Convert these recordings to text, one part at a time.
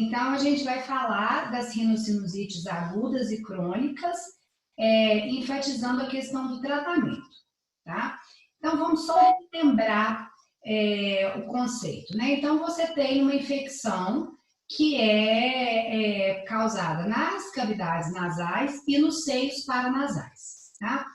Então, a gente vai falar das rinossinusites agudas e crônicas, enfatizando a questão do tratamento, tá? Então, vamos só lembrar o conceito, né? Então, você tem uma infecção que é causada nas cavidades nasais e nos seios paranasais, tá?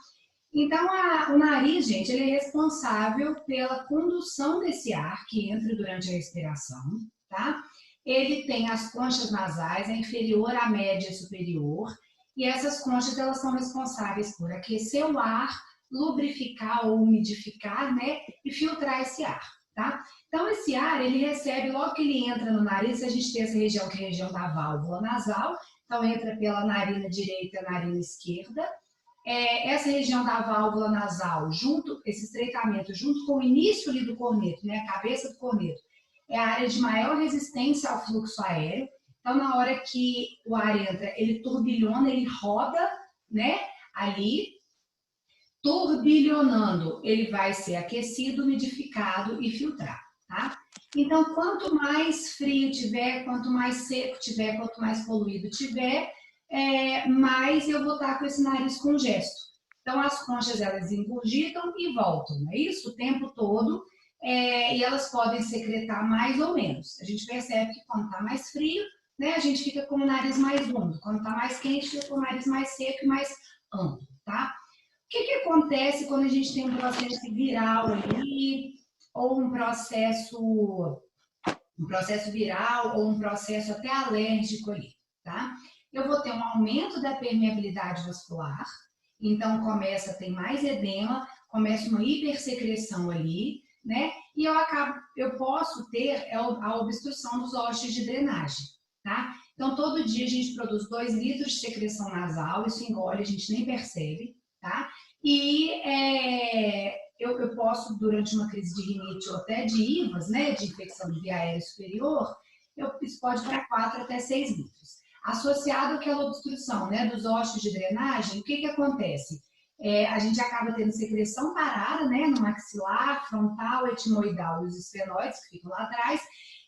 Então, o nariz, gente, ele é responsável pela condução desse ar que entra durante a respiração, tá? Ele tem as conchas nasais, a inferior, a média e a superior, e essas conchas, elas são responsáveis por aquecer o ar, lubrificar ou umidificar, né? E filtrar esse ar, tá? Então, esse ar, ele recebe, logo que ele entra no nariz, a gente tem essa região, que é a região da válvula nasal, então entra pela narina direita e narina esquerda, essa região da válvula nasal, esse estreitamento, junto com o início ali do corneto, né, a cabeça do corneto, é a área de maior resistência ao fluxo aéreo. Então, na hora que o ar entra, ele turbilhona, ele roda, né, ali, turbilhonando, ele vai ser aquecido, umidificado e filtrado, tá? Então, quanto mais frio tiver, quanto mais seco tiver, quanto mais poluído tiver, mais eu vou estar com esse nariz congesto. Então, as conchas, elas engurgitam e voltam, não é isso? O tempo todo, e elas podem secretar mais ou menos. A gente percebe que quando está mais frio, né, a gente fica com o nariz mais úmido. Quando está mais quente, fica com o nariz mais seco e mais amplo, tá? O que acontece quando a gente tem um processo viral ali, ou um processo viral, ou um processo até alérgico ali, tá? Eu vou ter um aumento da permeabilidade vascular, então começa a ter mais edema, começa uma hipersecreção ali, né? E eu posso ter a obstrução dos ossos de drenagem, tá? Então, todo dia a gente produz 2 litros de secreção nasal, isso engole, a gente nem percebe, tá? E eu posso, durante uma crise de rinite ou até de IVAS, né, de infecção de via aérea superior, isso pode para 4 até 6 litros. Associado àquela obstrução, né, dos ossos de drenagem, o que acontece? A gente acaba tendo secreção parada, né, no maxilar, frontal, etimoidal e os esfenoides, que ficam lá atrás,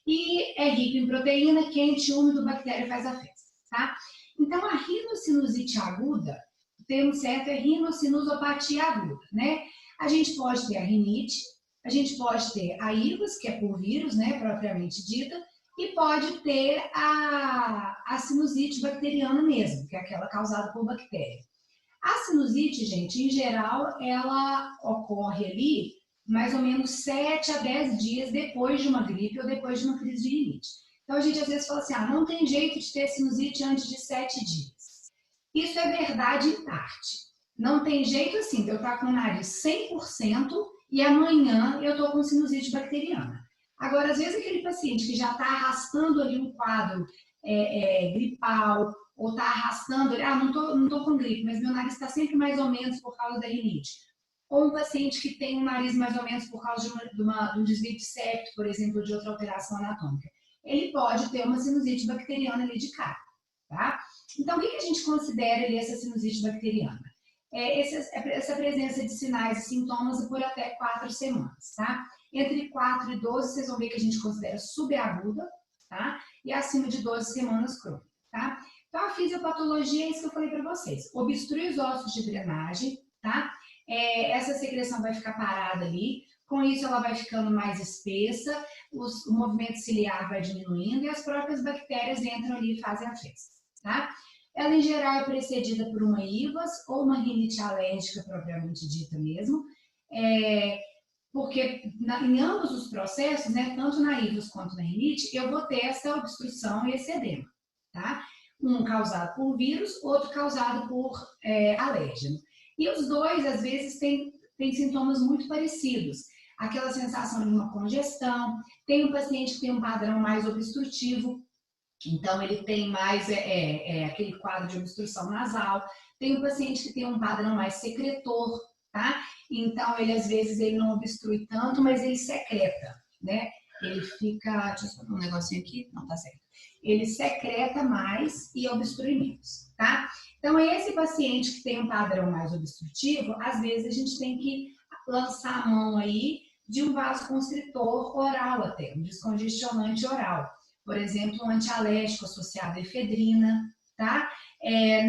e é rico em proteína, quente, úmido, bactéria faz a festa, tá? Então, a rinocinusite aguda, o termo certo é rinossinusopatia aguda, né? A gente pode ter a rinite, a gente pode ter a IVAS, que é por vírus, né, propriamente dita, e pode ter a sinusite bacteriana mesmo, que é aquela causada por bactéria. A sinusite, gente, em geral, ela ocorre ali mais ou menos 7 a 10 dias depois de uma gripe ou depois de uma crise de rinite. Então, a gente às vezes fala assim, não tem jeito de ter sinusite antes de 7 dias. Isso é verdade em parte. Não tem jeito assim de eu estar com o nariz 100% e amanhã eu estou com sinusite bacteriana. Agora, às vezes, aquele paciente que já está arrastando ali um quadro gripal, ou está arrastando, não tô com gripe, mas meu nariz está sempre mais ou menos por causa da rinite. Ou um paciente que tem um nariz mais ou menos por causa de um desvio de septo, por exemplo, de outra alteração anatômica. Ele pode ter uma sinusite bacteriana ali de cara, tá? Então, o que a gente considera ali essa sinusite bacteriana? Essa presença de sinais e sintomas por até 4 semanas, tá? Entre 4 e 12, vocês vão ver que a gente considera subaguda, tá? E acima de 12 semanas crônica, tá? Então, a fisiopatologia é isso que eu falei para vocês. Obstrui os ossos de drenagem, tá? Essa secreção vai ficar parada ali, com isso ela vai ficando mais espessa, o movimento ciliar vai diminuindo e as próprias bactérias entram ali e fazem a festa, tá? Ela, em geral, é precedida por uma IVAS ou uma rinite alérgica propriamente dita mesmo, porque em ambos os processos, né, tanto na IVAS quanto na rinite, eu vou ter essa obstrução e esse edema, tá? Um causado por vírus, outro causado por alérgeno. E os dois, às vezes, têm sintomas muito parecidos. Aquela sensação de uma congestão, tem um paciente que tem um padrão mais obstrutivo, então ele tem mais aquele quadro de obstrução nasal, tem um paciente que tem um padrão mais secretor, tá? Então ele, às vezes, ele não obstrui tanto, mas ele secreta, né? Ele fica, deixa eu só um negocinho aqui, não tá certo. Ele secreta mais e obstrui menos, tá? Então, esse paciente que tem um padrão mais obstrutivo, às vezes a gente tem que lançar a mão aí de um vasoconstritor oral até, um descongestionante oral. por exemplo, um antialérgico associado à efedrina, tá?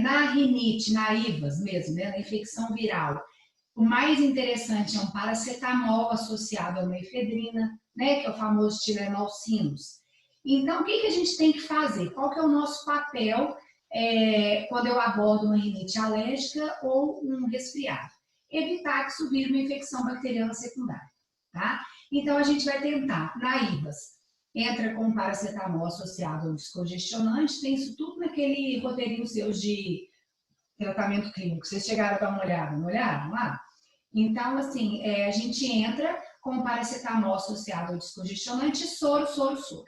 Na rinite, na IVAS mesmo, né, na infecção viral, o mais interessante é um paracetamol associado a uma efedrina, né, que é o famoso Tylenol Sinus. Então, o que a gente tem que fazer? Qual que é o nosso papel quando eu abordo uma rinite alérgica ou um resfriado? Evitar que isso vire uma infecção bacteriana secundária, tá? Então, a gente vai tentar, na IVAS, entra com paracetamol associado ao descongestionante, tem isso tudo naquele roteirinho seu de tratamento clínico. Vocês chegaram a dar uma olhada, não olharam lá? Então, assim, a gente entra com paracetamol associado ao descongestionante, soro, soro, soro.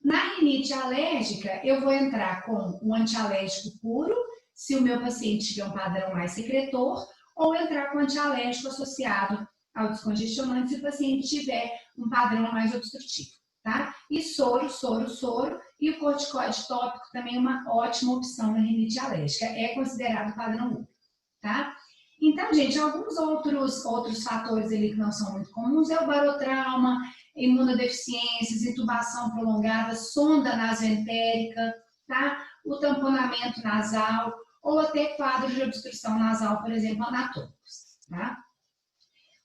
Na rinite alérgica, eu vou entrar com o antialérgico puro, se o meu paciente tiver um padrão mais secretor, ou entrar com antialérgico associado ao descongestionante, se o paciente tiver um padrão mais obstrutivo, tá? E soro, soro, soro, e o corticoide tópico também é uma ótima opção na rinite alérgica, é considerado padrão único, tá? Então, gente, alguns outros fatores ali que não são muito comuns é o barotrauma, imunodeficiências, intubação prolongada, sonda nasoentérica, tá? O tamponamento nasal ou até quadros de obstrução nasal, por exemplo, anatômicos, tá?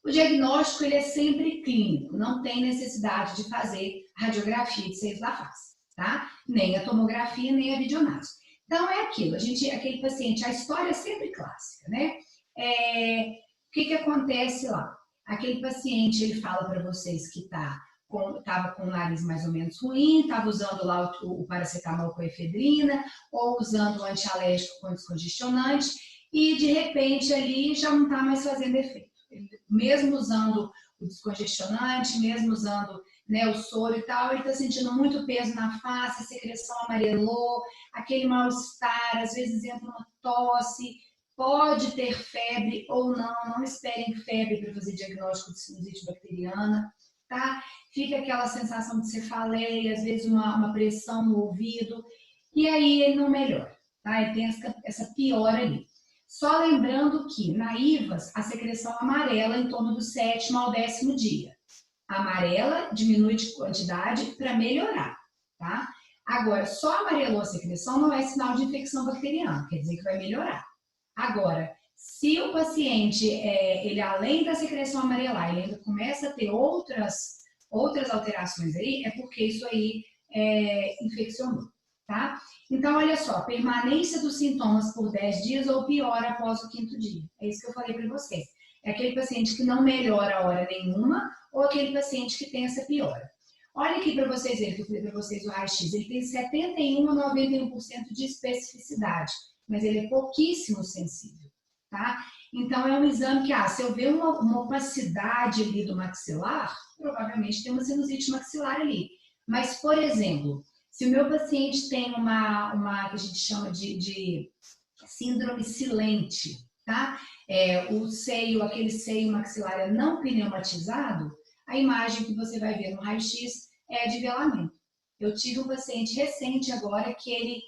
O diagnóstico ele é sempre clínico, não tem necessidade de fazer radiografia de seios da face, tá? Nem a tomografia, nem a videonase. Então, é aquilo, aquele paciente, a história é sempre clássica, né? O que acontece lá? Aquele paciente, ele fala para vocês que estava com o nariz mais ou menos ruim, estava usando lá o paracetamol com efedrina, ou usando o antialérgico com descongestionante, e de repente ali já não está mais fazendo efeito. Mesmo usando o descongestionante, mesmo usando, né, o soro e tal, ele está sentindo muito peso na face, a secreção amarelou, aquele mal-estar, às vezes entra uma tosse, pode ter febre ou não, não esperem febre para fazer diagnóstico de sinusite bacteriana, tá? Fica aquela sensação de cefaleia, às vezes uma pressão no ouvido, e aí ele não melhora, tá? Ele tem essa piora ali. Só lembrando que na IVAS, a secreção amarela em torno do 7º ao 10º dia. A amarela diminui de quantidade para melhorar, tá? Agora, só amarelou a secreção não é sinal de infecção bacteriana, quer dizer que vai melhorar. Agora, se o paciente, ele além da secreção amarelar, ele ainda começa a ter outras alterações aí, é porque isso aí infeccionou, tá? Então, olha só, permanência dos sintomas por 10 dias ou pior após o 5º dia. É isso que eu falei para vocês. É aquele paciente que não melhora a hora nenhuma ou aquele paciente que tem essa piora. Olha aqui para vocês verem, que eu falei para vocês o raio-x, ele tem 71 a 91% de especificidade, mas ele é pouquíssimo sensível, tá? Então, é um exame que, se eu ver uma opacidade ali do maxilar, provavelmente tem uma sinusite maxilar ali. Mas, por exemplo, se o meu paciente tem uma que a gente chama de síndrome silente, tá? O seio, aquele seio maxilar é não pneumatizado, a imagem que você vai ver no raio-x é de velamento. Eu tive um paciente recente agora que ele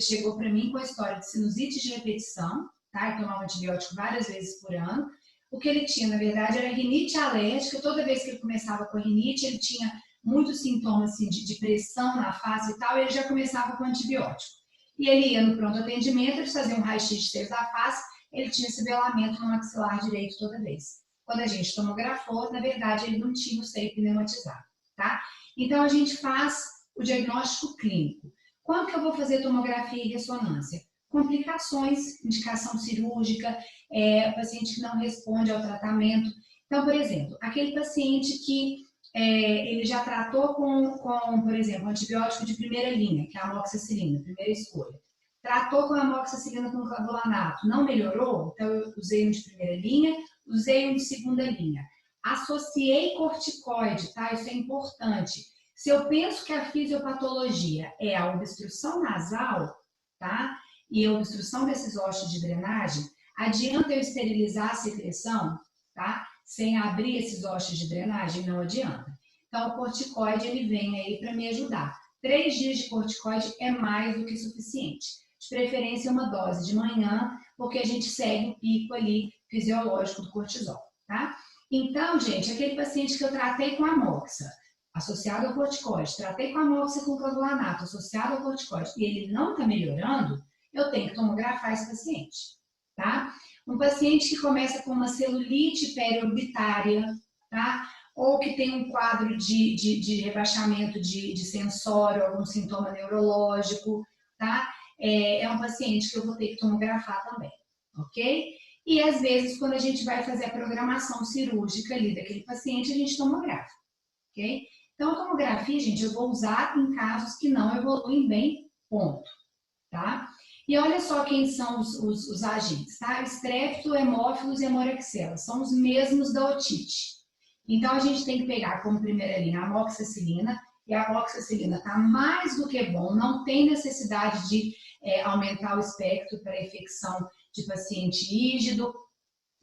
chegou para mim com a história de sinusite de repetição, tá? Ele tomava antibiótico várias vezes por ano. O que ele tinha, na verdade, era rinite alérgica. Toda vez que ele começava com a rinite, ele tinha muitos sintomas assim, de pressão na face e tal, e ele já começava com antibiótico. E ele ia no pronto atendimento, eles faziam um raio-x de seios da face, ele tinha esse velamento no maxilar direito toda vez. Quando a gente tomografou, na verdade, ele não tinha o seio pneumatizado, tá? Então, a gente faz o diagnóstico clínico. Quando que eu vou fazer tomografia e ressonância? Complicações, indicação cirúrgica, paciente que não responde ao tratamento. Então, por exemplo, aquele paciente que ele já tratou com, por exemplo, antibiótico de primeira linha, que é a amoxicilina, primeira escolha. Tratou com a amoxicilina com clavulanato, não melhorou? Então, eu usei um de primeira linha, usei um de segunda linha. Associei corticoide, tá? Isso é importante. Se eu penso que a fisiopatologia é a obstrução nasal, tá? E a obstrução desses ossos de drenagem, adianta eu esterilizar a secreção, tá? Sem abrir esses ossos de drenagem, não adianta. Então, o corticoide, ele vem aí para me ajudar. 3 dias de corticoide é mais do que suficiente. De preferência, uma dose de manhã, porque a gente segue o pico ali fisiológico do cortisol, tá? Então, gente, aquele paciente que eu tratei com amoxa, associado ao corticoide, tratei com amoxicilina com clavulanato associado ao corticoide e ele não está melhorando, eu tenho que tomografar esse paciente, tá? Um paciente que começa com uma celulite periorbitária, tá? Ou que tem um quadro de rebaixamento de sensório, algum sintoma neurológico, tá? É um paciente que eu vou ter que tomografar também, ok? E às vezes, quando a gente vai fazer a programação cirúrgica ali daquele paciente, a gente tomografa, ok? Então, a tomografia, gente, eu vou usar em casos que não evoluem bem, ponto, tá? E olha só quem são os agentes, tá? Estrepto, hemófilos e hemorexela, são os mesmos da otite. Então, a gente tem que pegar como primeira linha a amoxicilina, e a amoxicilina está mais do que bom, não tem necessidade de aumentar o espectro para infecção de paciente rígido,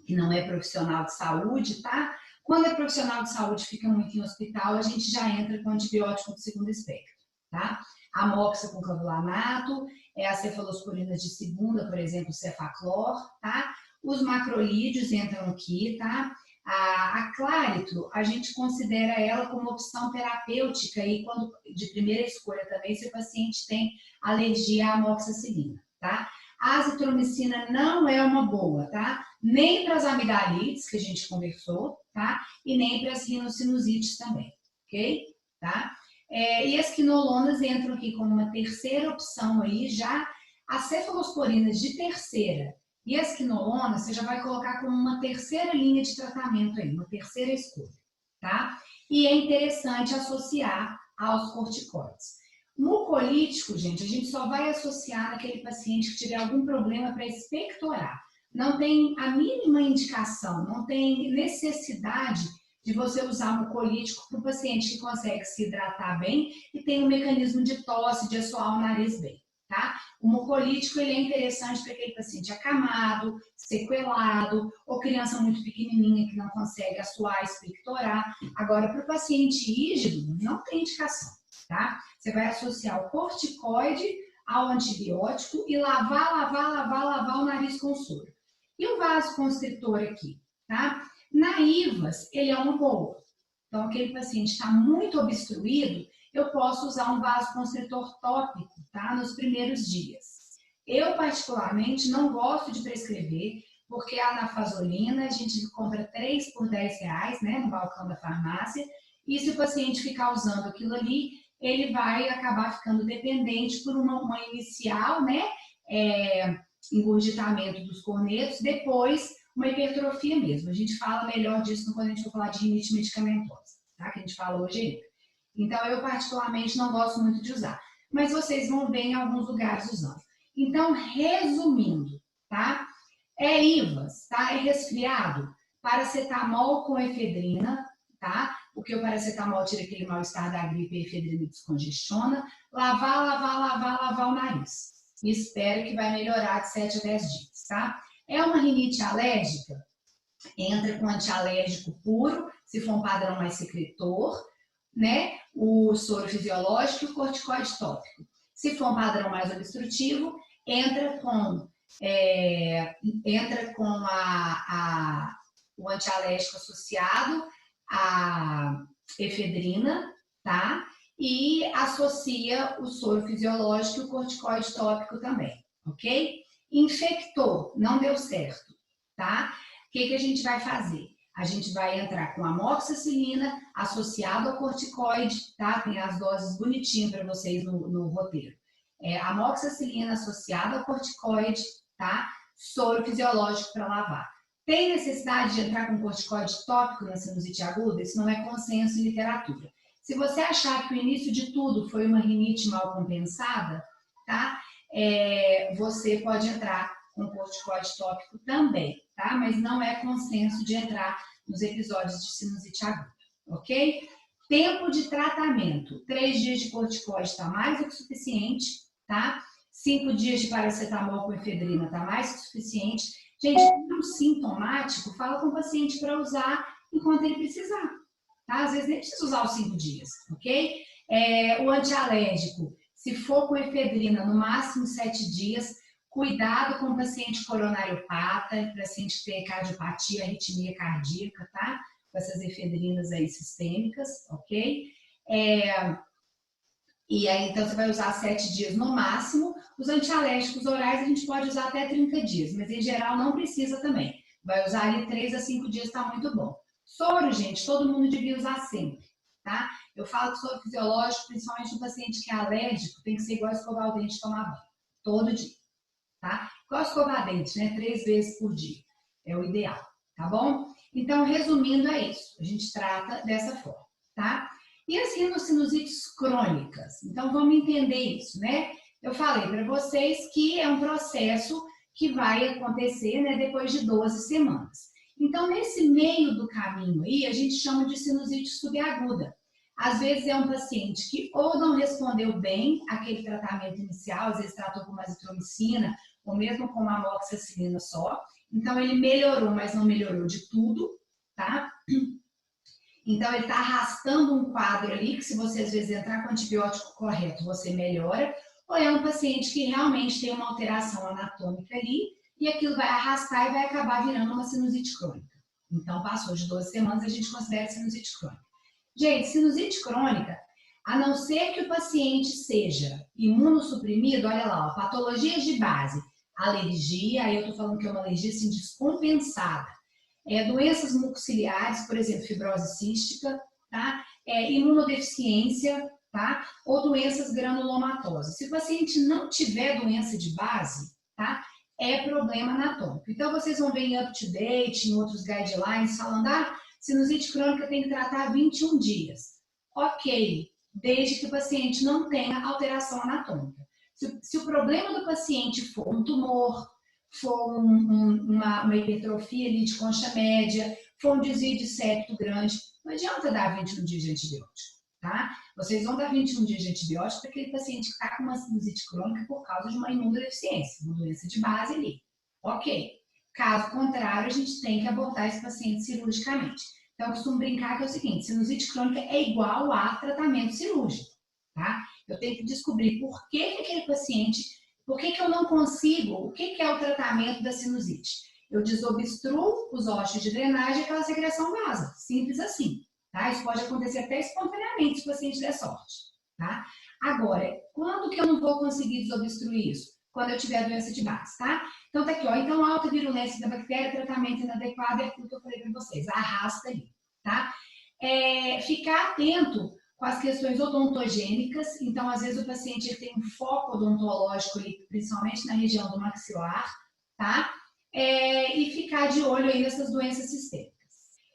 que não é profissional de saúde, tá? Quando é profissional de saúde, fica muito em hospital, a gente já entra com antibiótico de segundo espectro, tá? A amoxa com clavulanato, as cefalosporinas de segunda, por exemplo, cefaclor, tá? Os macrolídeos entram aqui, tá? A claritro, a gente considera ela como opção terapêutica e quando de primeira escolha também, se o paciente tem alergia à amoxicilina, tá? A azitromicina não é uma boa, tá? Nem para as amidalites, que a gente conversou, tá? E nem para as rinossinusites também, ok? Tá? E as quinolonas entram aqui como uma terceira opção aí, já as cefalosporinas de terceira e as quinolonas, você já vai colocar como uma terceira linha de tratamento aí, uma terceira escolha, tá? E é interessante associar aos corticoides. Mucolítico, gente, a gente só vai associar naquele paciente que tiver algum problema para expectorar. Não tem a mínima indicação, não tem necessidade de você usar mucolítico para o paciente que consegue se hidratar bem e tem um mecanismo de tosse, de assoar o nariz bem, tá? O mucolítico, ele é interessante para aquele paciente acamado, sequelado, ou criança muito pequenininha que não consegue assoar, expectorar. Agora, para o paciente rígido, não tem indicação, tá? Você vai associar o corticoide ao antibiótico e lavar o nariz com soro. E o vasoconstritor aqui, tá? Na IVAS, ele é uma boa. Então, aquele paciente está muito obstruído, eu posso usar um vasoconstritor tópico, tá? Nos primeiros dias. Eu, particularmente, não gosto de prescrever, porque a anafazolina, a gente compra 3 por R$10, né? No balcão da farmácia. E se o paciente ficar usando aquilo ali, ele vai acabar ficando dependente por uma inicial, né? Engurgitamento dos cornetos, depois uma hipertrofia mesmo. A gente fala melhor disso quando a gente for falar de rinite medicamentosa, tá? Que a gente fala hoje ainda. Então, eu particularmente não gosto muito de usar, mas vocês vão ver em alguns lugares usando. Então, resumindo, tá? É IVAS, tá? É resfriado, paracetamol com efedrina, tá? Porque o paracetamol tira aquele mal-estar da gripe e a efedrina descongestiona. Lavar o nariz. E espero que vai melhorar de 7 a 10 dias, tá? É uma rinite alérgica? Entra com antialérgico puro, se for um padrão mais secretor, né? O soro fisiológico e o corticoide tópico. Se for um padrão mais obstrutivo, entra com o antialérgico associado à efedrina, tá? E associa o soro fisiológico e o corticoide tópico também, ok? Infectou, não deu certo, tá? O que a gente vai fazer? A gente vai entrar com amoxicilina associado ao corticoide, tá? Tem as doses bonitinhas para vocês no roteiro. Amoxicilina associada ao corticoide, tá? Soro fisiológico para lavar. Tem necessidade de entrar com corticoide tópico na sinusite aguda? Isso não é consenso em literatura. Se você achar que o início de tudo foi uma rinite mal compensada, tá? Você pode entrar com corticoide tópico também, tá? Mas não é consenso de entrar nos episódios de sinusite aguda, ok? Tempo de tratamento, 3 dias de corticoide está mais do que suficiente, tá? 5 dias de paracetamol com efedrina está mais que suficiente. Gente, um sintomático, fala com o paciente para usar enquanto ele precisar, tá? Às vezes nem precisa usar os 5 dias, ok? O antialérgico, se for com efedrina, no máximo 7 dias, cuidado com o paciente coronariopata, paciente que tem cardiopatia, arritmia cardíaca, tá? Com essas efedrinas aí sistêmicas, ok? E aí, então, você vai usar 7 dias no máximo. Os antialérgicos orais a gente pode usar até 30 dias, mas em geral não precisa também. Vai usar ali 3 a 5 dias, tá muito bom. Soro, gente, todo mundo devia usar sempre, tá? Eu falo que soro fisiológico, principalmente no paciente que é alérgico, tem que ser igual escovar o dente e tomar banho, todo dia, tá? Igual escovar dente, né? 3 vezes por dia, é o ideal, tá bom? Então, resumindo, é isso. A gente trata dessa forma, tá? E as rinossinusites crônicas? Então, vamos entender isso, né? Eu falei para vocês que é um processo que vai acontecer, né, depois de 12 semanas. Então, nesse meio do caminho aí, a gente chama de sinusite subaguda. Às vezes é um paciente que ou não respondeu bem àquele tratamento inicial, às vezes tratou com azitromicina, ou mesmo com uma amoxicilina só. Então, ele melhorou, mas não melhorou de tudo, tá? Então, ele está arrastando um quadro ali, que se você às vezes entrar com o antibiótico correto, você melhora. Ou é um paciente que realmente tem uma alteração anatômica ali, e aquilo vai arrastar e vai acabar virando uma sinusite crônica. Então, passou de 12 semanas, a gente considera sinusite crônica. Gente, sinusite crônica, a não ser que o paciente seja imunossuprimido, olha lá, ó, patologias de base, alergia, aí eu tô falando que é uma alergia assim, descompensada, doenças mucociliares, por exemplo, fibrose cística, tá? Imunodeficiência, tá? Ou doenças granulomatosas. Se o paciente não tiver doença de base, tá? É problema anatômico. Então, vocês vão ver em up-to-date, em outros guidelines, falando, sinusite crônica tem que tratar 21 dias. Ok, desde que o paciente não tenha alteração anatômica. Se o problema do paciente for um tumor, for uma hipertrofia ali de concha média, for um desvio de septo grande, não adianta dar 21 dias de antibiótico, tá? Vocês vão dar 21 dias de antibiótico para aquele paciente que está com uma sinusite crônica por causa de uma imunodeficiência, uma doença de base ali. Ok. Caso contrário, a gente tem que abordar esse paciente cirurgicamente. Então, eu costumo brincar que é o seguinte, sinusite crônica é igual a tratamento cirúrgico, tá? Eu tenho que descobrir por que aquele paciente, por que eu não consigo, o que é o tratamento da sinusite? Eu desobstruo os ossos de drenagem e aquela secreção vaza, simples assim, tá? Isso pode acontecer até espontaneamente se o paciente der sorte, tá? Agora, quando que eu não vou conseguir desobstruir isso? Quando eu tiver doença de base, tá? Então, tá aqui, ó. Então, alta virulência da bactéria, tratamento inadequado, é aquilo que eu falei para vocês. Arrasta ali, tá? Ficar atento com as questões odontogênicas. Então, às vezes, o paciente ele tem um foco odontológico, principalmente na região do maxilar, tá? E ficar de olho aí nessas doenças sistêmicas.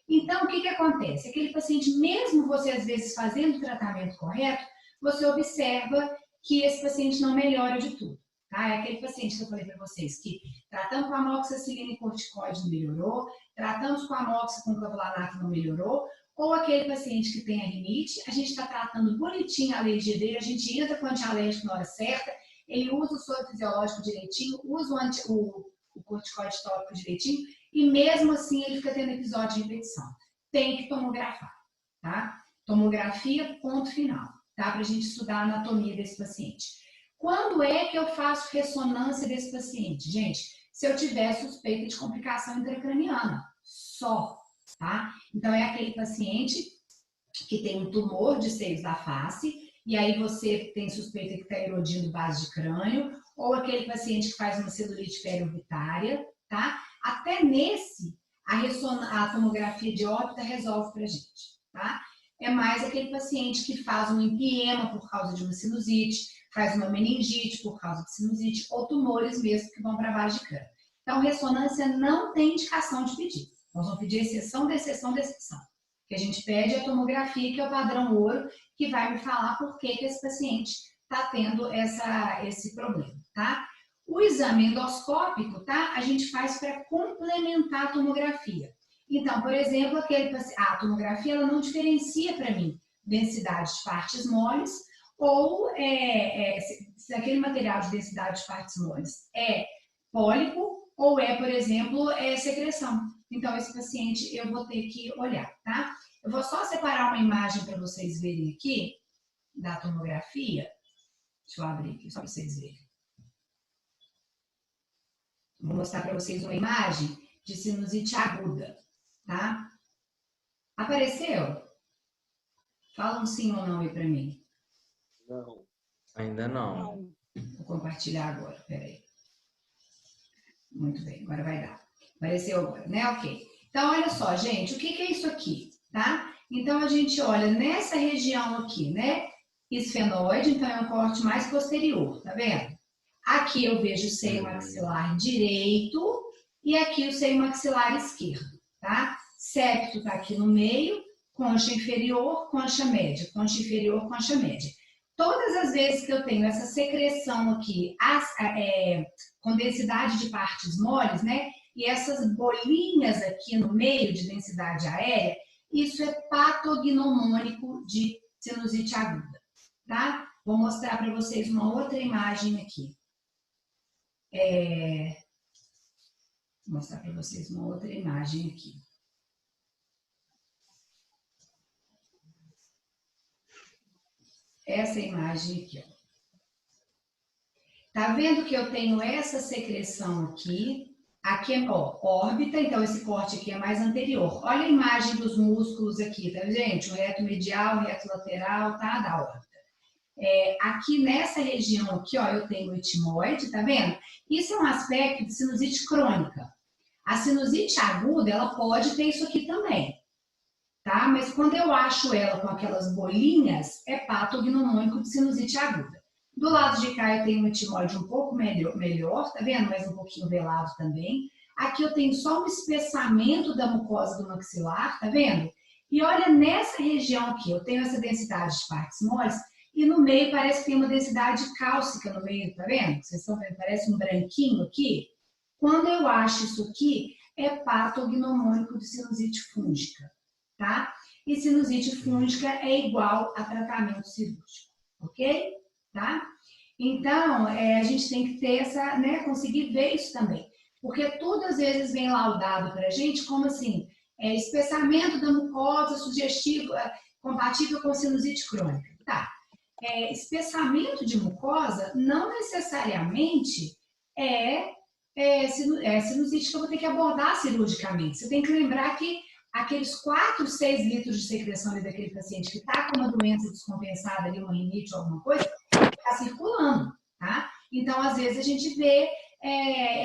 Então, o que acontece? Aquele paciente, mesmo você, às vezes, fazendo o tratamento correto, você observa que esse paciente não melhora de tudo. Tá? É aquele paciente que eu falei para vocês que tratando com amoxicilina e corticoide não melhorou, tratamos com amoxi com clavulanato não melhorou, ou aquele paciente que tem a rinite, a gente está tratando bonitinho a alergia dele, a gente entra com o antialérgico na hora certa, ele usa o soro fisiológico direitinho, usa o corticoide tópico direitinho, e mesmo assim ele fica tendo episódio de infecção. Tem que tomografar, tá? Tomografia, ponto final, tá? Para a gente estudar a anatomia desse paciente. Quando é que eu faço ressonância desse paciente? Gente, se eu tiver suspeita de complicação intracraniana, só, tá? Então, é aquele paciente que tem um tumor de seios da face, e aí você tem suspeita que está erodindo base de crânio, ou aquele paciente que faz uma celulite periorbitária, tá? Até nesse, a tomografia de órbita resolve pra gente, tá? É mais aquele paciente que faz um empiema por causa de uma sinusite, faz uma meningite por causa de sinusite, ou tumores mesmo que vão para a base de crânio. Então, ressonância não tem indicação de pedir. Nós vamos pedir exceção da exceção da exceção. O que a gente pede é a tomografia, que é o padrão ouro, que vai me falar por que esse paciente está tendo esse problema, tá? O exame endoscópico, tá? A gente faz para complementar a tomografia. Então, por exemplo, a tomografia ela não diferencia para mim densidade de partes moles ou se aquele material de densidade de partes moles é pólipo ou por exemplo, secreção. Então, esse paciente eu vou ter que olhar, tá? Eu vou só separar uma imagem para vocês verem aqui da tomografia. Deixa eu abrir aqui só para vocês verem. Vou mostrar para vocês uma imagem de sinusite aguda, tá? Apareceu? Fala um sim ou não aí para mim. Não. Ainda não. Vou compartilhar agora, peraí. Muito bem, agora vai dar. Apareceu agora, né? Ok. Então, olha só, gente, o que é isso aqui, tá? Então, a gente olha nessa região aqui, né? Esfenoide, então é um corte mais posterior, tá vendo? Aqui eu vejo o seio maxilar direito e aqui o seio maxilar esquerdo, tá? Septo tá aqui no meio, concha inferior, concha média, concha inferior, concha média. Todas as vezes que eu tenho essa secreção aqui, com densidade de partes moles, né? E essas bolinhas aqui no meio de densidade aérea, isso é patognomônico de sinusite aguda, tá? Vou mostrar para vocês uma outra imagem aqui. Vou mostrar para vocês uma outra imagem aqui. Essa imagem aqui, ó. Tá vendo que eu tenho essa secreção aqui? Aqui é, ó, órbita, então esse corte aqui é mais anterior. Olha a imagem dos músculos aqui, tá, gente? O reto medial, o reto lateral, tá? Da órbita. Aqui nessa região aqui, ó, eu tenho o etimoide, tá vendo? Isso é um aspecto de sinusite crônica. A sinusite aguda, ela pode ter isso aqui também, tá? Mas quando eu acho ela com aquelas bolinhas, é patognomônico de sinusite aguda. Do lado de cá eu tenho um etimoide um pouco melhor, tá vendo? Mas um pouquinho velado também. Aqui eu tenho só um espessamento da mucosa do maxilar, tá vendo? E olha nessa região aqui, eu tenho essa densidade de partes moles e no meio parece que tem uma densidade cálcica no meio, tá vendo? Vocês estão vendo? Parece um branquinho aqui. Quando eu acho isso aqui, é patognomônico de sinusite fúngica, tá? E sinusite fúngica é igual a tratamento cirúrgico, ok? Tá? Então, a gente tem que ter essa, né, conseguir ver isso também. Porque tudo às vezes vem laudado para a gente como assim, espessamento da mucosa sugestiva, compatível com sinusite crônica. Tá. Espessamento de mucosa não necessariamente é sinusite que eu vou ter que abordar cirurgicamente. Você tem que lembrar que aqueles 4, 6 litros de secreção ali daquele paciente que está com uma doença descompensada, ali, uma rinite ou alguma coisa, está circulando, tá? Então, às vezes, a gente vê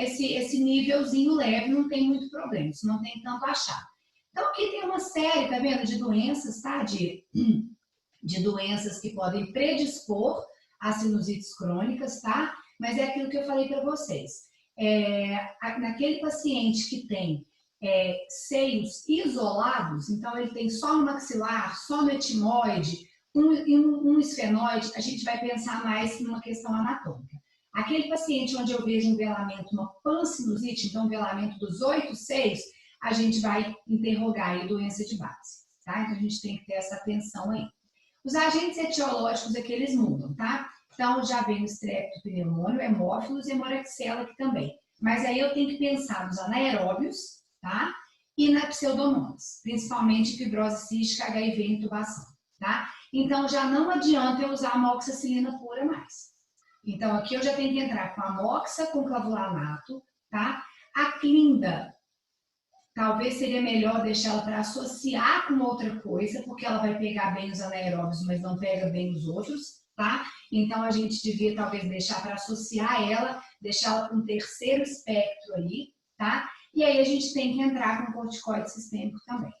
esse nívelzinho leve, não tem muito problema, isso não tem tanto achado. Então, aqui tem uma série, tá vendo, de doenças, tá? De doenças que podem predispor a sinusites crônicas, tá? Mas é aquilo que eu falei para vocês. Naquele paciente que tem seios isolados, então ele tem só no maxilar, só no etimoide, um esfenoide, a gente vai pensar mais numa questão anatômica. Aquele paciente onde eu vejo um velamento, uma pansinusite, então um velamento dos 8 seios, a gente vai interrogar aí doença de base, tá? Então a gente tem que ter essa atenção aí. Os agentes etiológicos é que eles mudam, tá? Então já vem o streptopneumônio, hemófilos e hemorraxela aqui também. Mas aí eu tenho que pensar nos anaeróbios, tá? E na pseudomonas, principalmente fibrose cística, HIV e intubação, tá? Então, já não adianta eu usar a amoxicilina pura mais. Então, aqui eu já tenho que entrar com a amoxa, com clavulanato, tá? A clinda, talvez seria melhor deixar ela para associar com outra coisa, porque ela vai pegar bem os anaeróbios, mas não pega bem os outros, tá? Então, a gente devia talvez deixar para associar ela, deixar ela com um terceiro espectro ali, tá? E aí a gente tem que entrar com corticoide sistêmico também,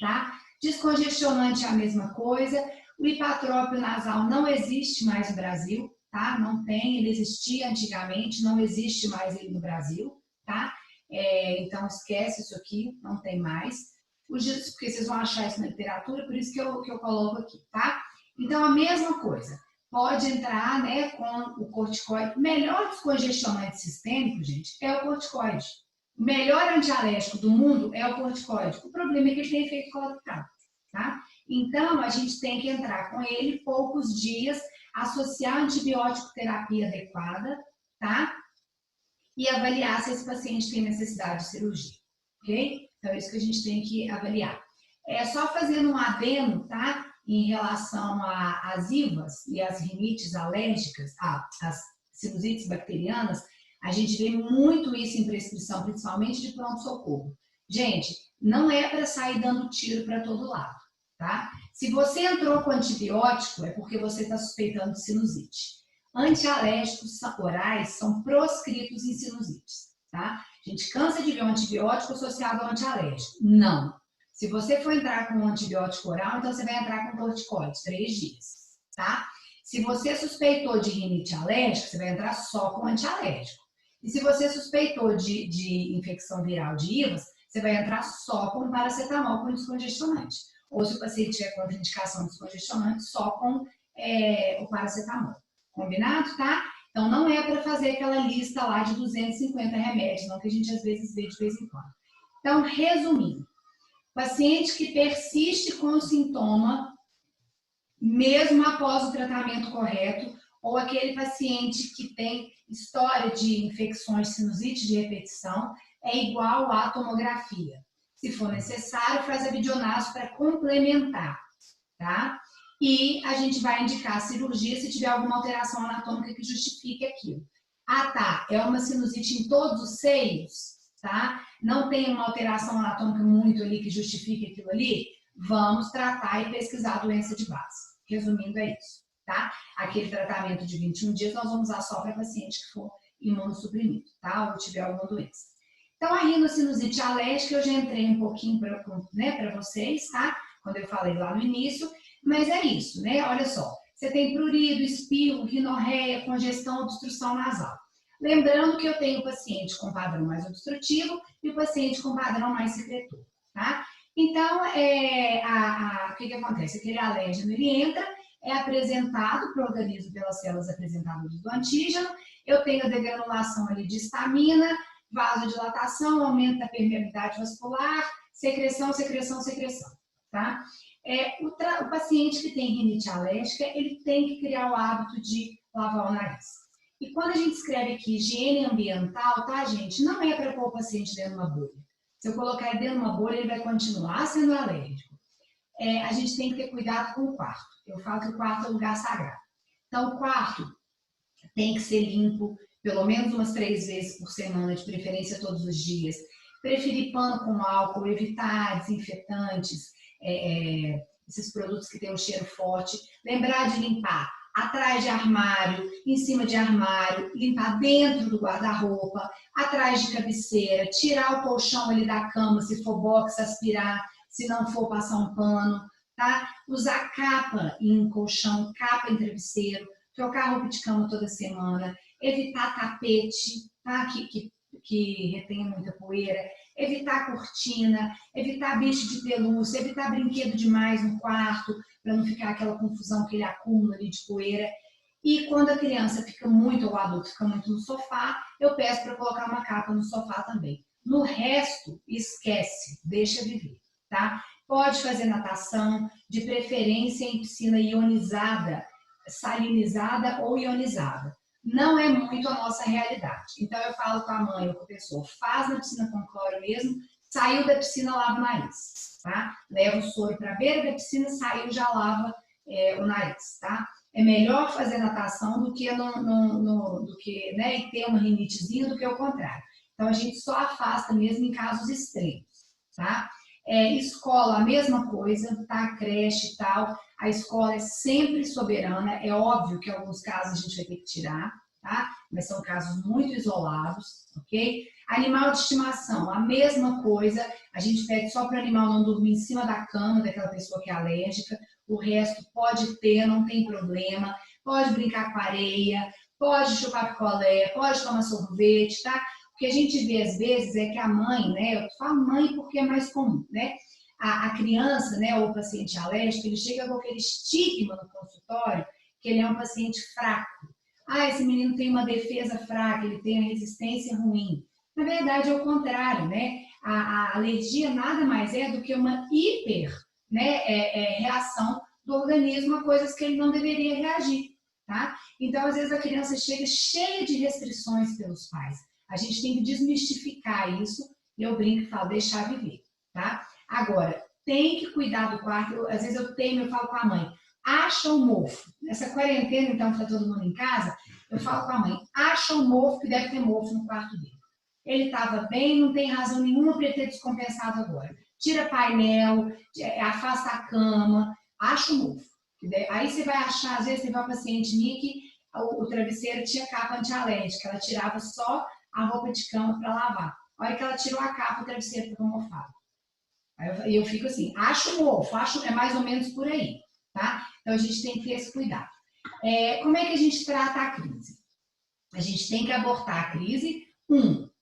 tá? Descongestionante é a mesma coisa. O hipatrópio nasal não existe mais no Brasil, tá? Não tem, ele existia antigamente, não existe mais ele no Brasil, tá? Então esquece isso aqui, não tem mais. Porque vocês vão achar isso na literatura, por isso que eu coloco aqui, tá? Então a mesma coisa, pode entrar, né, com o corticoide. O melhor descongestionante sistêmico, gente, é o corticoide. O melhor antialérgico do mundo é o corticoide. O problema é que ele tem efeito colateral, tá? Então, a gente tem que entrar com ele poucos dias, associar antibiótico terapia adequada, tá? E avaliar se esse paciente tem necessidade de cirurgia, ok? Então, é isso que a gente tem que avaliar. Só fazendo um adendo, tá? Em relação às IVAs e às rinites alérgicas, as sinusites bacterianas, a gente vê muito isso em prescrição, principalmente de pronto-socorro. Gente, não é para sair dando tiro para todo lado, tá? Se você entrou com antibiótico, é porque você está suspeitando de sinusite. Antialérgicos orais são proscritos em sinusites, tá? A gente cansa de ver um antibiótico associado ao antialérgico. Não. Se você for entrar com um antibiótico oral, então você vai entrar com corticoide, 3 dias, tá? Se você suspeitou de rinite alérgica, você vai entrar só com antialérgico. E se você suspeitou de infecção viral de IVAS, você vai entrar só com paracetamol com descongestionante. Ou se o paciente tiver contraindicação descongestionante, só com o paracetamol. Combinado, tá? Então, não é para fazer aquela lista lá de 250 remédios, não, que a gente às vezes vê de vez em quando. Então, resumindo, paciente que persiste com o sintoma, mesmo após o tratamento correto, ou aquele paciente que tem história de infecções de sinusite de repetição, é igual à tomografia. Se for necessário, faz a videonase para complementar, tá? E a gente vai indicar a cirurgia se tiver alguma alteração anatômica que justifique aquilo. Ah, tá, é uma sinusite em todos os seios, tá? Não tem uma alteração anatômica muito ali que justifique aquilo ali? Vamos tratar e pesquisar a doença de base. Resumindo, é isso, tá? Aquele tratamento de 21 dias nós vamos usar só para paciente que for imunossuprimido, tá? Ou tiver alguma doença. Então, a rinocinusite alérgica, eu já entrei um pouquinho para vocês, tá? Quando eu falei lá no início, mas é isso, né? Olha só, você tem prurido, espirro, rinorreia, congestão, obstrução nasal. Lembrando que eu tenho o paciente com padrão mais obstrutivo e o paciente com padrão mais secretor, tá? Então, o que acontece? Aquele alérgeno, ele entra, é apresentado para o organismo pelas células apresentadoras do antígeno, eu tenho a degranulação ali de histamina, vasodilatação, aumento da permeabilidade vascular, secreção, tá? O paciente que tem rinite alérgica, ele tem que criar o hábito de lavar o nariz. E quando a gente escreve aqui higiene ambiental, tá, gente? Não é para pôr o paciente dentro de uma bolha. Se eu colocar ele dentro de uma bolha, ele vai continuar sendo alérgico. A gente tem que ter cuidado com o quarto. Eu falo que o quarto é um lugar sagrado. Então, o quarto tem que ser limpo, pelo menos umas 3 vezes por semana, de preferência todos os dias. Preferir pano com álcool, evitar desinfetantes, esses produtos que têm um cheiro forte. Lembrar de limpar atrás de armário, em cima de armário, limpar dentro do guarda-roupa, atrás de cabeceira, tirar o colchão ali da cama, se for box, aspirar, se não for passar um pano, tá? Usar capa em colchão, capa em travesseiro, trocar roupa de cama toda semana, evitar tapete, tá? Que retém muita poeira, evitar cortina, evitar bicho de pelúcia, evitar brinquedo demais no quarto, para não ficar aquela confusão que ele acumula ali de poeira. E quando a criança fica muito, ou o adulto fica muito no sofá, eu peço para colocar uma capa no sofá também. No resto, esquece, deixa viver, tá? Pode fazer natação, de preferência em piscina ionizada, salinizada ou ionizada. Não é muito a nossa realidade. Então, eu falo com a mãe ou com a pessoa, faz na piscina com cloro mesmo, saiu da piscina, lava o nariz, tá? Leva o soro para a beira da piscina, saiu, já lava o nariz, tá? É melhor fazer natação do que, e ter uma rinitezinha do que o contrário. Então, a gente só afasta mesmo em casos extremos, tá? Escola, a mesma coisa, tá? Creche e tal. A escola é sempre soberana. É óbvio que em alguns casos a gente vai ter que tirar, tá? Mas são casos muito isolados, ok? Animal de estimação, a mesma coisa. A gente pede só para o animal não dormir em cima da cama daquela pessoa que é alérgica. O resto pode ter, não tem problema. Pode brincar com areia, pode chupar picolé, pode tomar sorvete, tá? O que a gente vê às vezes é que a mãe, né? Eu falo mãe porque é mais comum, né? A criança, né, ou o paciente alérgico, ele chega com aquele estigma no consultório que ele é um paciente fraco. Ah, esse menino tem uma defesa fraca, ele tem a resistência ruim. Na verdade, é o contrário, né? A alergia nada mais é do que uma reação do organismo a coisas que ele não deveria reagir, tá? Então, às vezes, a criança chega cheia de restrições pelos pais. A gente tem que desmistificar isso e eu brinco e falo, deixar viver, tá? Agora, tem que cuidar do quarto. Às vezes eu falo com a mãe, acha o mofo. Nessa quarentena, então, que está todo mundo em casa, eu falo com a mãe, acha o mofo, que deve ter mofo no quarto dele. Ele estava bem, não tem razão nenhuma para ele ter descompensado agora. Tira painel, afasta a cama, acho mofo. Aí você vai achar, às vezes teve uma paciente minha que o travesseiro tinha capa antialérgica, ela tirava só a roupa de cama para lavar. A hora que ela tirou a capa, o travesseiro ficou mofado. Aí eu fico assim, acho mofo, é mais ou menos por aí, tá? Então a gente tem que ter esse cuidado. Como é que a gente trata a crise? A gente tem que abortar a crise,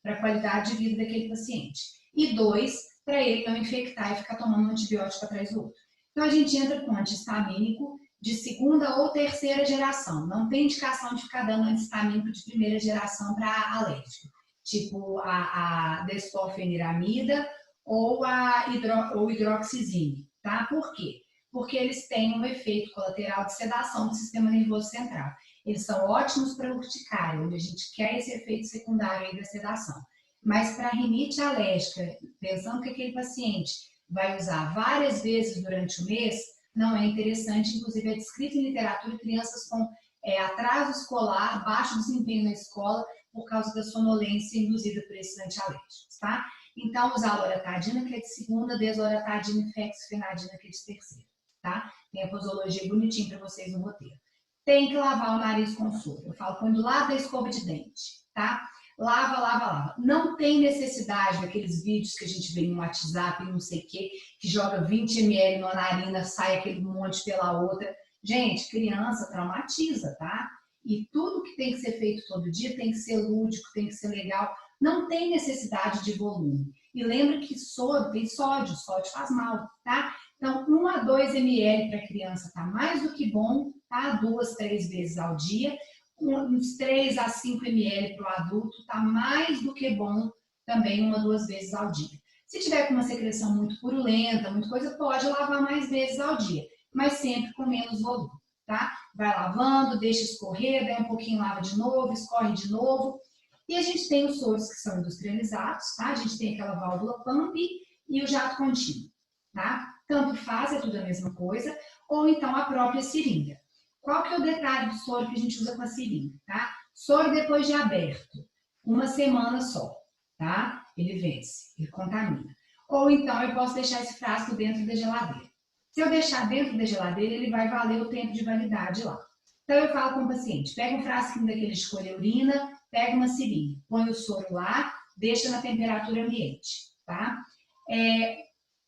para a qualidade de vida daquele paciente, e 2, para ele não infectar e ficar tomando um antibiótico atrás do outro. Então a gente entra com antihistamínico de segunda ou terceira geração. Não tem indicação de ficar dando antihistamínico de primeira geração para alérgico, tipo a desclofeniramida ou o hidroxizine, tá? Por quê? Porque eles têm um efeito colateral de sedação do sistema nervoso central. Eles são ótimos para urticária, onde a gente quer esse efeito secundário aí da sedação. Mas para rinite alérgica, pensando que aquele paciente vai usar várias vezes durante o mês, não é interessante. Inclusive, é descrito em literatura crianças com atraso escolar, baixo desempenho na escola, por causa da sonolência induzida por esses antialérgicos, tá? Então, usar a loratadina, que é de segunda, desloratadina e fexofenadina, que é de terceira, tá? Tem a posologia bonitinha para vocês no roteiro. Tem que lavar o nariz com soro. Eu falo, põe do lado da escova de dente, tá? Lava, lava, lava. Não tem necessidade daqueles vídeos que a gente vê no WhatsApp, não sei o quê, que joga 20 ml na narina, sai aquele monte pela outra. Gente, criança traumatiza, tá? E tudo que tem que ser feito todo dia tem que ser lúdico, tem que ser legal. Não tem necessidade de volume. E lembra que soro tem sódio faz mal, tá? Então, 1 a 2 ml para a criança tá mais do que bom, tá? 2, 3 vezes ao dia. Uns 3 a 5 ml para o adulto tá mais do que bom também 1 a 2 vezes ao dia. Se tiver com uma secreção muito purulenta, muita coisa, pode lavar mais vezes ao dia, mas sempre com menos volume, tá? Vai lavando, deixa escorrer, daí um pouquinho lava de novo, escorre de novo. E a gente tem os soros que são industrializados, tá? A gente tem aquela válvula pump e o jato contínuo, tá? Tanto faz, é tudo a mesma coisa, ou então a própria seringa. Qual que é o detalhe do soro que a gente usa com a seringa, tá? Soro depois de aberto, 1 semana só, tá? Ele vence, ele contamina. Ou então eu posso deixar esse frasco dentro da geladeira. Se eu deixar dentro da geladeira, ele vai valer o tempo de validade lá. Então eu falo com o paciente, pega um frasquinho daquele de colher urina, pega uma seringa, põe o soro lá, deixa na temperatura ambiente, tá?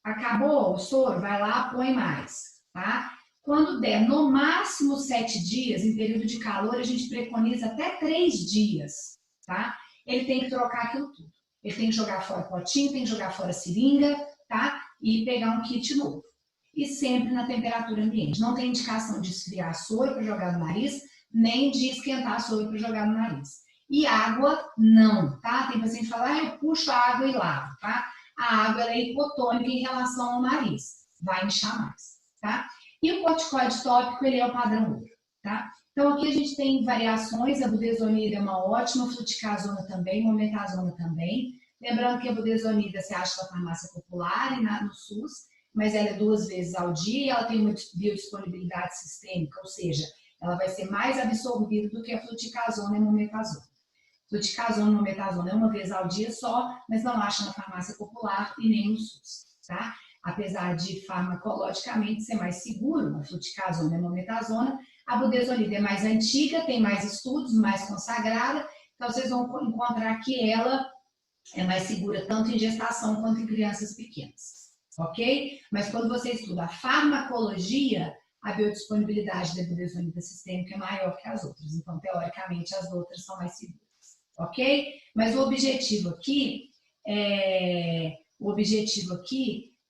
Acabou o soro, vai lá, põe mais, tá? Quando der no máximo 7 dias, em período de calor, a gente preconiza até 3 dias, tá? Ele tem que trocar aquilo tudo. Ele tem que jogar fora o potinho, tem que jogar fora a seringa, tá? E pegar um kit novo. E sempre na temperatura ambiente. Não tem indicação de esfriar soro para jogar no nariz, nem de esquentar soro para jogar no nariz. E água, não, tá? Tem paciente que fala, eu puxo a água e lavo, tá? A água ela é hipotônica em relação ao nariz. Vai inchar mais, tá? E o corticoide tópico, ele é o padrão ouro, tá? Então, aqui a gente tem variações, a budesonida é uma ótima, fluticasona também, mometazona também. Lembrando que a budesonida se acha na farmácia popular e no SUS, mas ela é 2 vezes ao dia e ela tem uma biodisponibilidade sistêmica, ou seja, ela vai ser mais absorvida do que a fluticasona e a mometazona. Fluticasona e mometazona é 1 vez ao dia só, mas não acha na farmácia popular e nem no SUS, tá? Apesar de farmacologicamente ser mais seguro, a fluticasona e a mometazona, a budesonida é mais antiga, tem mais estudos, mais consagrada, então vocês vão encontrar que ela é mais segura tanto em gestação quanto em crianças pequenas, ok? Mas quando você estuda a farmacologia, a biodisponibilidade da budesonida sistêmica é maior que as outras, então teoricamente as outras são mais seguras, ok? Mas o objetivo aqui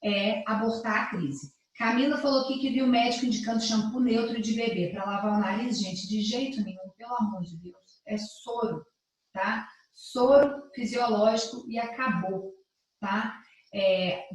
é abortar a crise. Camila falou aqui que viu o médico indicando shampoo neutro de bebê para lavar o nariz. Gente, de jeito nenhum, pelo amor de Deus. É soro, tá? Soro fisiológico e acabou, tá?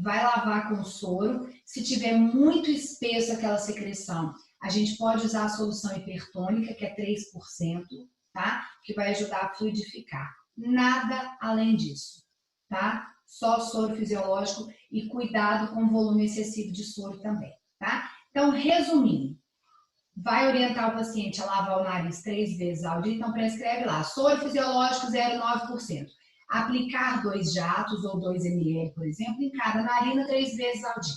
Vai lavar com soro. Se tiver muito espesso aquela secreção, a gente pode usar a solução hipertônica, que é 3%, tá? Que vai ajudar a fluidificar. Nada além disso, tá? Só soro fisiológico e cuidado com o volume excessivo de soro também, tá? Então, resumindo, vai orientar o paciente a lavar o nariz 3 vezes ao dia, então prescreve lá, soro fisiológico 0,9%. Aplicar 2 jatos ou 2 ml, por exemplo, em cada narina 3 vezes ao dia,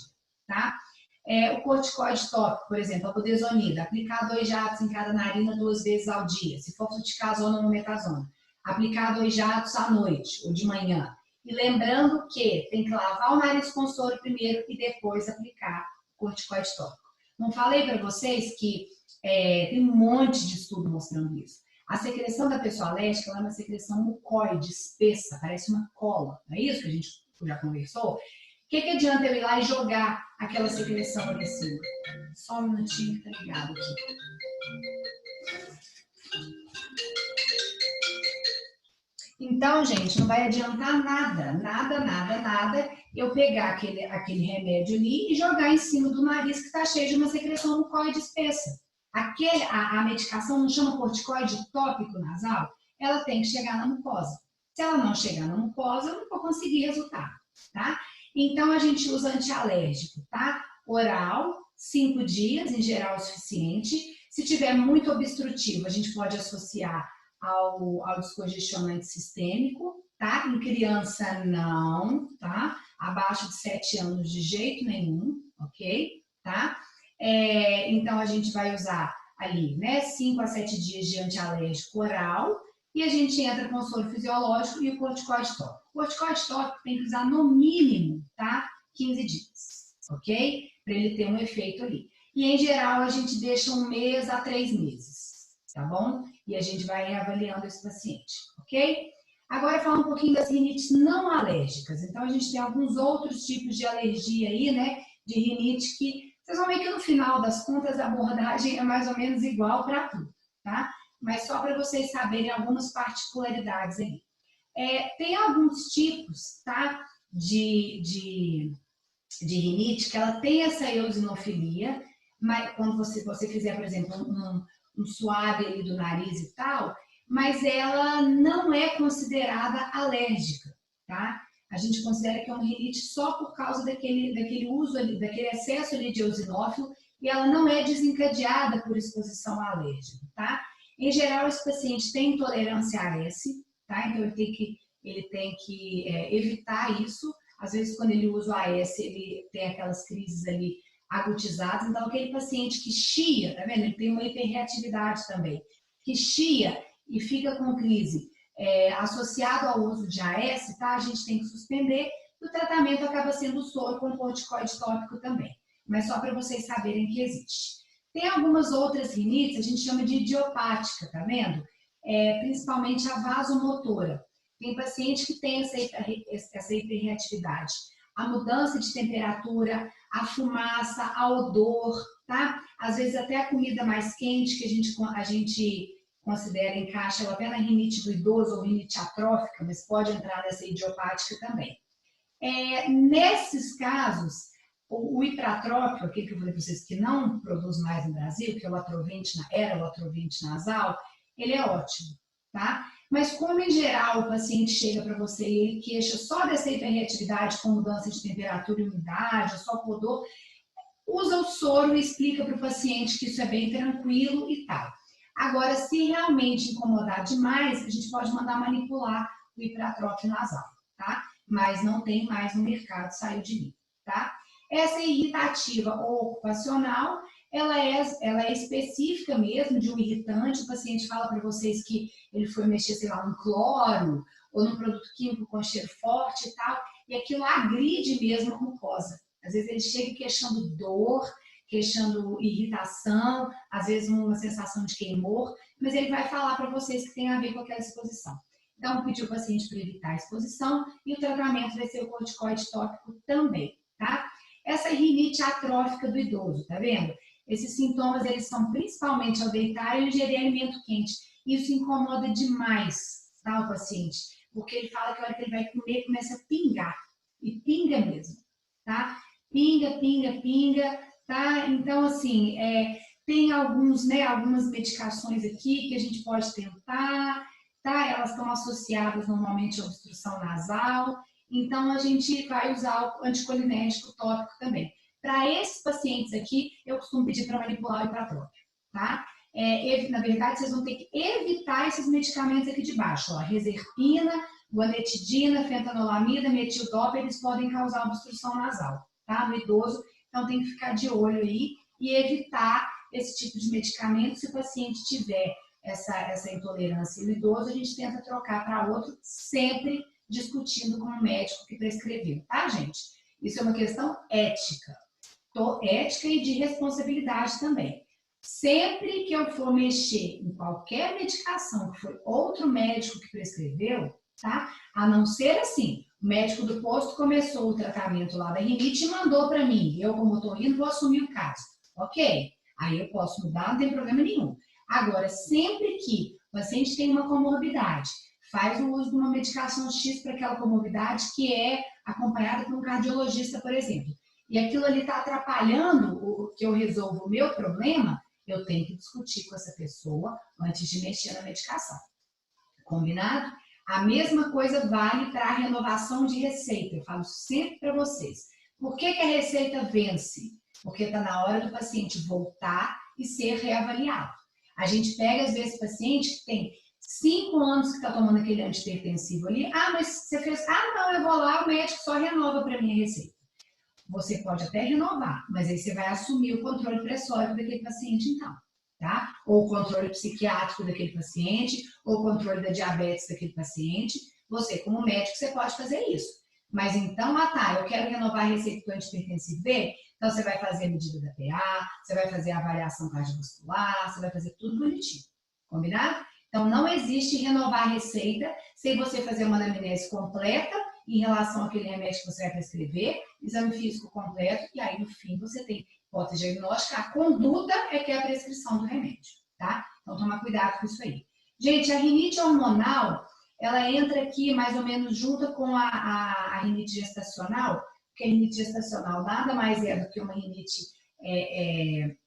tá? O corticoide tópico, por exemplo, a budesonida, aplicar 2 jatos em cada narina 2 vezes ao dia, se for fluticasona ou mometazona. Aplicar 2 jatos à noite ou de manhã. E lembrando que tem que lavar o nariz com soro primeiro e depois aplicar o corticoide tópico. Não falei para vocês que tem um monte de estudo mostrando isso. A secreção da pessoa alérgica é uma secreção mucoide, espessa, parece uma cola. Não é isso que a gente já conversou? O que adianta eu ir lá e jogar aquela secreção ali em cima? Só um minutinho que tá ligado aqui. Então, gente, não vai adiantar nada eu pegar aquele remédio ali e jogar em cima do nariz que está cheio de uma secreção mucoide espessa. A medicação não chama corticoide tópico nasal, ela tem que chegar na mucosa. Se ela não chegar na mucosa, eu não vou conseguir resultado, tá? Então, a gente usa antialérgico, tá? Oral, 5 dias, em geral, é o suficiente. Se tiver muito obstrutivo, a gente pode associar ao descongestionante sistêmico, tá? Em criança, não, tá? Abaixo de 7 anos, de jeito nenhum, ok? Tá? Então, a gente vai usar ali, né? 5 a 7 dias de antialérgico oral e a gente entra com o soro fisiológico e o corticoide tópico. O corticoide tópico tem que usar no mínimo, tá? 15 dias, ok? Para ele ter um efeito ali. E, em geral, a gente deixa 1 mês a 3 meses, tá bom? E a gente vai avaliando esse paciente, ok? Agora, falar um pouquinho das rinites não alérgicas. Então, a gente tem alguns outros tipos de alergia aí, né? De rinite que, vocês vão ver que no final das contas, a abordagem é mais ou menos igual para tudo, tá? Mas só para vocês saberem algumas particularidades aí. Tem alguns tipos, tá? De rinite que ela tem essa eosinofilia, mas quando você fizer, por exemplo, um suave ali do nariz e tal, mas ela não é considerada alérgica, tá? A gente considera que é uma rinite só por causa daquele uso ali, daquele excesso ali de eosinófilo, e ela não é desencadeada por exposição a alérgico, tá? Em geral, esse paciente tem intolerância a AS, tá? Então ele tem que evitar isso. Às vezes, quando ele usa o AS, ele tem aquelas crises ali agutizadas. Então, aquele paciente que chia, tá vendo? Ele tem uma hiperreatividade também, que chia e fica com crise associado ao uso de AS, tá? A gente tem que suspender. E o tratamento acaba sendo o soro com corticoide tópico também. Mas só para vocês saberem que existe. Tem algumas outras rinites, a gente chama de idiopática, tá vendo? Principalmente a vasomotora. Tem paciente que tem essa hiperreatividade. A mudança de temperatura, a fumaça, a odor, tá? Às vezes até a comida mais quente que a gente considera, encaixa até na rinite do idoso ou rinite atrófica, mas pode entrar nessa idiopática também. Nesses casos, o hipratrópico, aquele que eu falei para vocês que não produz mais no Brasil, que é o era o atrovente nasal, ele é ótimo, tá? Mas como em geral o paciente chega para você e ele queixa só dessa hiperreatividade com mudança de temperatura e umidade, só com odor, usa o soro e explica para o paciente que isso é bem tranquilo e tal. Agora, se realmente incomodar demais, a gente pode mandar manipular o hipratrópico nasal, tá? Mas não tem mais no mercado, saiu de mim, tá? Essa irritativa ou ocupacional, ela é específica mesmo de um irritante. O paciente fala para vocês que ele foi mexer, sei lá, num cloro ou num produto químico com cheiro forte e tal, e aquilo agride mesmo a mucosa. Às vezes ele chega queixando dor, queixando irritação, às vezes uma sensação de queimor, mas ele vai falar para vocês que tem a ver com aquela exposição. Então, pedir o paciente para evitar a exposição e o tratamento vai ser o corticoide tópico também, tá? Essa rinite atrófica do idoso, tá vendo? Esses sintomas, eles são principalmente ao deitar e ingerir alimento quente. Isso incomoda demais, tá, o paciente? Porque ele fala que a hora que ele vai comer, começa a pingar. E pinga mesmo, tá? Pinga, tá? Então, assim, tem algumas medicações aqui que a gente pode tentar, tá? Elas estão associadas normalmente à obstrução nasal. Então, a gente vai usar o anticolinérgico tópico também. Para esses pacientes aqui, eu costumo pedir para manipular o hipratrópico, tá? Na verdade, vocês vão ter que evitar esses medicamentos aqui de baixo, ó, reserpina, guanetidina, fentanolamida, metildopa, eles podem causar obstrução nasal, tá? No idoso, Então, tem que ficar de olho aí e evitar esse tipo de medicamento. Se o paciente tiver essa intolerância no idoso, a gente tenta trocar para outro, sempre discutindo com o médico que prescreveu, tá, gente? Isso é uma questão ética. Ética e de responsabilidade também. Sempre que eu for mexer em qualquer medicação que foi outro médico que prescreveu, tá? A não ser assim, o médico do posto começou o tratamento lá da rinite e mandou para mim. Eu, como otorrino, vou assumir o caso. Ok, aí eu posso mudar, não tem problema nenhum. Agora, sempre que o paciente tem uma comorbidade, faz o uso de uma medicação X para aquela comorbidade que é acompanhada por um cardiologista, por exemplo, e aquilo ali está atrapalhando o que eu resolvo o meu problema, eu tenho que discutir com essa pessoa antes de mexer na medicação. Combinado? A mesma coisa vale para a renovação de receita. Eu falo sempre para vocês. Por que a receita vence? Porque está na hora do paciente voltar e ser reavaliado. A gente pega, às vezes, paciente que tem 5 anos que está tomando aquele antihipertensivo ali. Ah, mas você fez... Ah, não, eu vou lá, o médico só renova para mim a receita. Você pode até renovar, mas aí você vai assumir o controle pressórico daquele paciente, então. Tá? Ou o controle psiquiátrico daquele paciente, ou o controle da diabetes daquele paciente. Você, como médico, você pode fazer isso. Mas então, eu quero renovar a receita do antihipertensivo B, então você vai fazer a medida da PA, você vai fazer a avaliação cardiovascular, você vai fazer tudo bonitinho. Combinado? Então, não existe renovar a receita sem você fazer uma anamnese completa em relação àquele remédio que você vai prescrever, exame físico completo, e aí, no fim, você tem hipótese diagnóstica, a conduta é que é a prescrição do remédio, tá? Então, tomar cuidado com isso aí. Gente, a rinite hormonal, ela entra aqui mais ou menos junto com a rinite gestacional, porque a rinite gestacional nada mais é do que uma rinite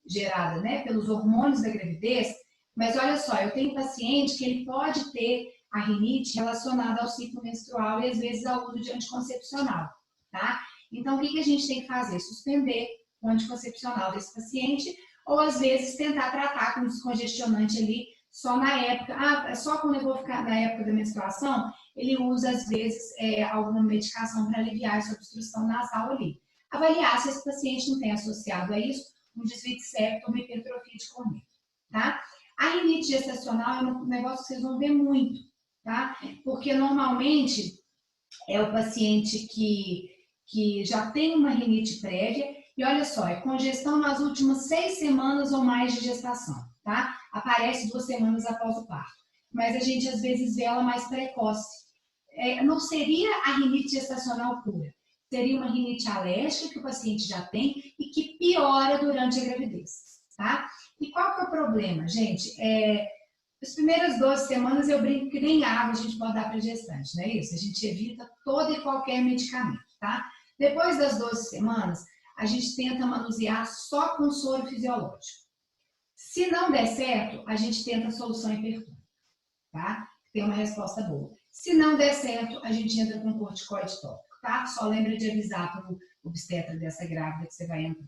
gerada, né, pelos hormônios da gravidez, mas olha só, eu tenho paciente que ele pode ter a rinite relacionada ao ciclo menstrual e às vezes ao uso de anticoncepcional, tá? Então, o que a gente tem que fazer? Suspender o anticoncepcional desse paciente ou às vezes tentar tratar com descongestionante ali só na época, só quando eu vou ficar na época da menstruação, ele usa às vezes alguma medicação para aliviar essa obstrução nasal ali. Avaliar se esse paciente não tem associado a isso um desvio de septo ou uma hipertrofia de corneto, tá? A rinite gestacional é um negócio que vocês vão ver muito, tá? Porque normalmente é o paciente que já tem uma rinite prévia e olha só, é congestão nas últimas 6 semanas ou mais de gestação, tá? Aparece 2 semanas após o parto, mas a gente às vezes vê ela mais precoce. Não seria a rinite gestacional pura, seria uma rinite alérgica que o paciente já tem e que piora durante a gravidez, tá? E qual que é o problema, gente? As primeiras 12 semanas eu brinco que nem água a gente pode dar para gestante, não é isso? A gente evita todo e qualquer medicamento, tá? Depois das 12 semanas, a gente tenta manusear só com soro fisiológico. Se não der certo, a gente tenta a solução hipertônica, tá? Tem uma resposta boa. Se não der certo, a gente entra com corticoide tópico, tá? Só lembra de avisar para o obstetra dessa grávida que você vai entrar.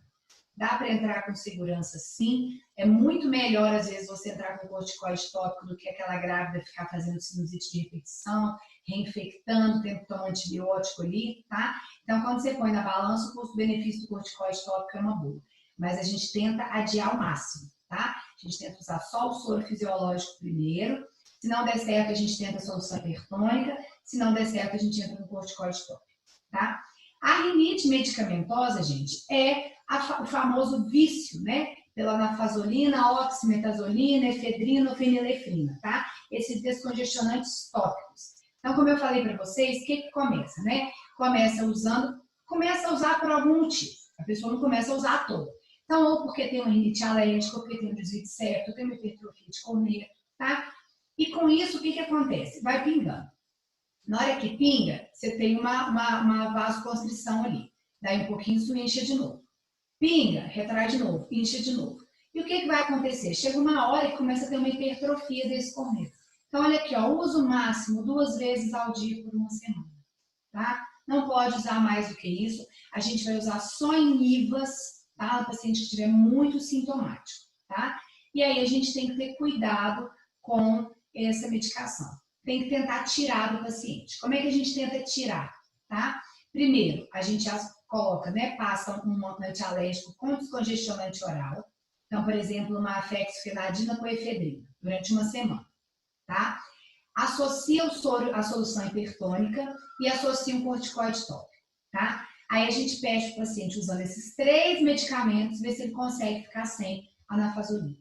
Dá para entrar com segurança, sim. É muito melhor, às vezes, você entrar com corticoide tópico do que aquela grávida ficar fazendo sinusite de repetição, reinfectando, tendo que tomar antibiótico ali, tá? Então, quando você põe na balança, o custo-benefício do corticoide tópico é uma boa. Mas a gente tenta adiar ao máximo, tá? A gente tenta usar só o soro fisiológico primeiro. Se não der certo, a gente tenta a solução hipertônica. Se não der certo, a gente entra no corticoide tópico, tá? A rinite medicamentosa, gente, é o famoso vício, né? Pela nafazolina, oximetazolina, efedrina ou fenilefrina, tá? Esses descongestionantes tópicos. Então, como eu falei para vocês, o que começa, né? Começa a usar por algum motivo. A pessoa não começa a usar à toa. Então, ou porque tem uma rinite alérgica, ou porque tem um desvio de septo, ou tem uma hipertrofia de corneto, tá? E com isso, o que acontece? Vai pingando. Na hora que pinga, você tem uma vasoconstrição ali. Daí um pouquinho isso incha de novo. Pinga, retrai de novo, incha de novo. E o que vai acontecer? Chega uma hora que começa a ter uma hipertrofia desse corneto. Então, olha aqui, ó, uso máximo 2 vezes ao dia por uma semana, tá? Não pode usar mais do que isso. A gente vai usar só em IVAs, tá? No paciente que estiver muito sintomático, tá? E aí a gente tem que ter cuidado com essa medicação. Tem que tentar tirar do paciente. Como é que a gente tenta tirar, tá? Primeiro, a gente já coloca, né, passa um antialérgico com descongestionante oral. Então, por exemplo, uma afexofenadina com efedrina, durante uma semana, tá? Associa o soro à solução hipertônica e associa um corticoide tópico, tá? Aí a gente pede para o paciente, usando esses 3 medicamentos, ver se ele consegue ficar sem anafazolina.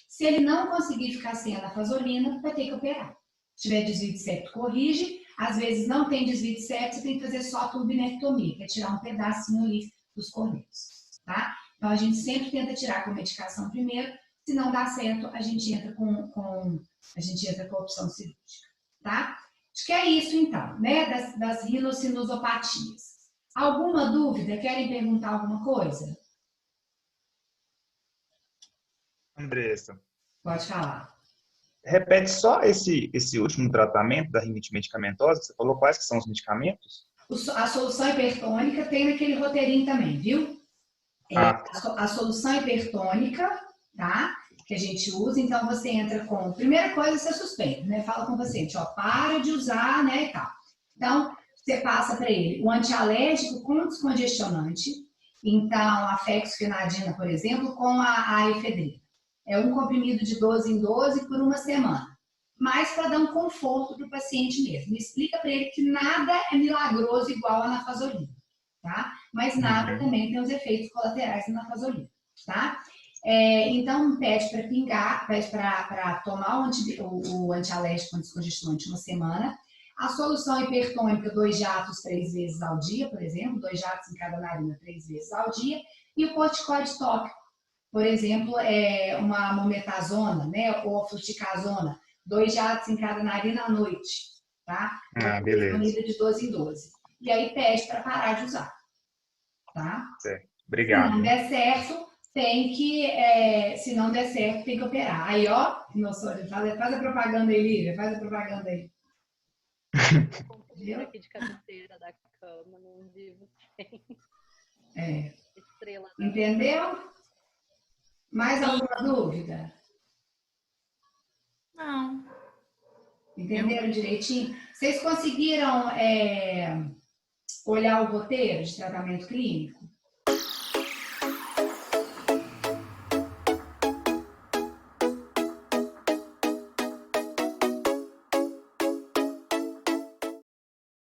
Se ele não conseguir ficar sem anafazolina, vai ter que operar. Se tiver desvio de septo, corrige. Às vezes não tem desvio de septo, você tem que fazer só a turbinectomia, que é tirar um pedacinho ali dos cornetos, tá? Então a gente sempre tenta tirar com medicação primeiro. Se não dá certo, a gente entra com a opção cirúrgica, tá? Acho que é isso então, né? Das rinocinusopatias. Alguma dúvida? Querem perguntar alguma coisa? Andressa, Pode falar. repete só esse último tratamento da rinite medicamentosa. Você falou quais que são os medicamentos? A solução hipertônica tem naquele roteirinho também, viu? A solução hipertônica, tá? Que a gente usa, então você entra com... Primeira coisa, você suspeita, né? Fala com o paciente, ó, para de usar, né, e tal. Então, você passa para ele o antialérgico com descongestionante, então a fexofenadina, por exemplo, com a efedrina. É um comprimido de 12 em 12 por uma semana. Mas para dar um conforto para o paciente mesmo. Explica para ele que nada é milagroso igual a anafazolina, tá? Mas nada também tem os efeitos colaterais da anafazolina, tá? Então, pede para pingar, pede para tomar o antialérgico com descongestionante uma semana. A solução hipertônica, 2 jatos 3 vezes ao dia, por exemplo, 2 jatos em cada narina 3 vezes ao dia. E o corticoide tópico, por exemplo, uma mometazona, né, ou fluticasona, 2 jatos em cada narina à noite, tá? Beleza. Unida de 12 em 12. E aí pede para parar de usar, tá? Certo. Se Obrigado. não der certo, se não der certo, tem que operar. Aí, ó, faz a propaganda aí, Lívia, faz a propaganda aí. Viu? Aqui de cabeceira da cama, não vivo sem. Estrela. Entendeu? Mais alguma dúvida? Não. Entenderam direitinho? Vocês conseguiram olhar o roteiro de tratamento clínico?